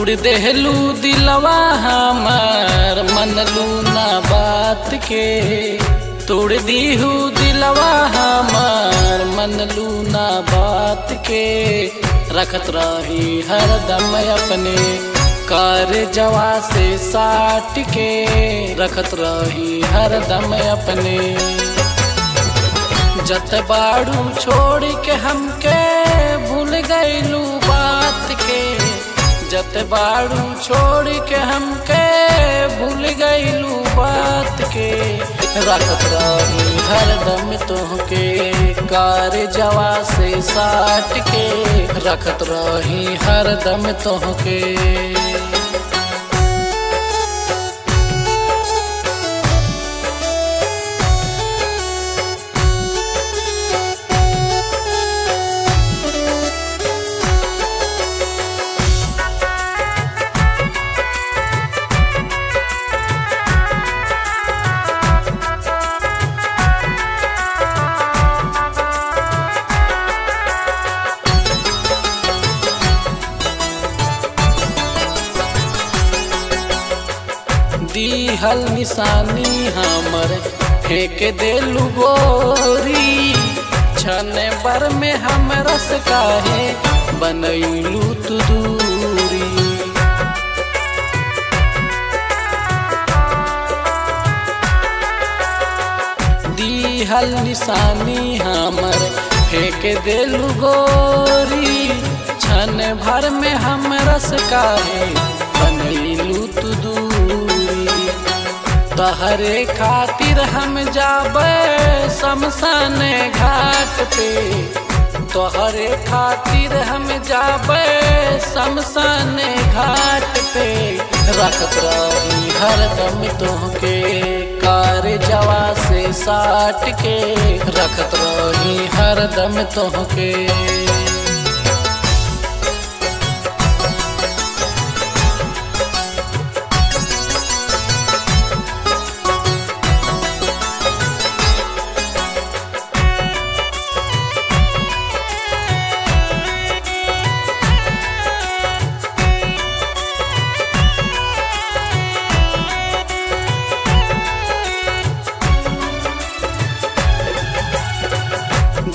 तोड़ देहलू दिलवा हमार मनलू ना बात के। तोड़ दीहू दिलवा हमार मनलू ना बात के। रखत रही हरदम अपने कार जवा से साट के। रखत रही हरदम अपने जत बाड़ू छोड़ के हमके भूल गईलू बात के। जत बाड़ू छोड़ के हमके भूल गईलू बात के। रखत रही हरदम तोहके कार जवा से साट के। रखत रही हरदम तोहके। दीहल निशानी हमर फेंक देलू गोरी। क्षण भर में हमरा से काहे बनैलू तू दूरी। दीहल निशानी हमर फेंक देलू गोरी। क्षण भर में हमरा से काहे बनैलू तू दूरी। तहरे खातिर हम जाबे शमशान घाट पे। तोहरे खातिर हम जाबे शमशान घाट पे। रखत रही हरदम तोहके कार जवा से साट के। रखत रही हरदम तोहके।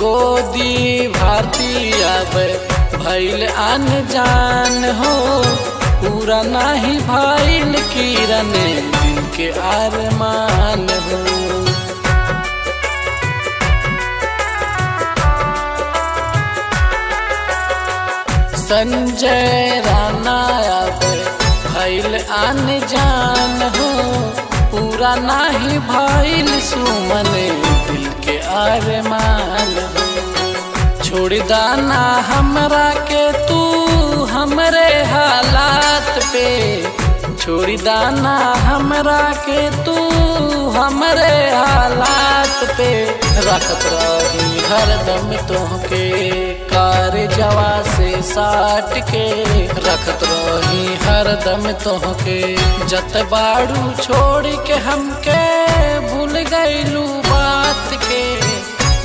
गोदी भारती अब भैल अनजान हो। पूरा नाही भैल किरण दिल के अरमान हो। संजय राणा अब भैल अनजान हो। पूरा नाही भैल सुमन दिल के अरमान हो। छोड़ दाना हमरा के तू हमरे हालात पे। छोड़ दाना हमरा के तू हमरे हालात पे। रखत रही हरदम तोहके कार जवा से साट के। रखत रही हरदम तोहके जत बाड़ू छोड़ के हमके भूल गईलू बात के।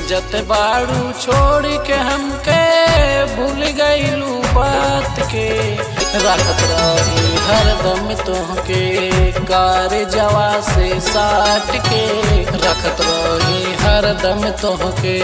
जत बाड़ू छोड़ के हमके भूल गईलू बात के। रखत रही हरदम तोहके कार जवा से साट के। रखत रही हरदम तोहके।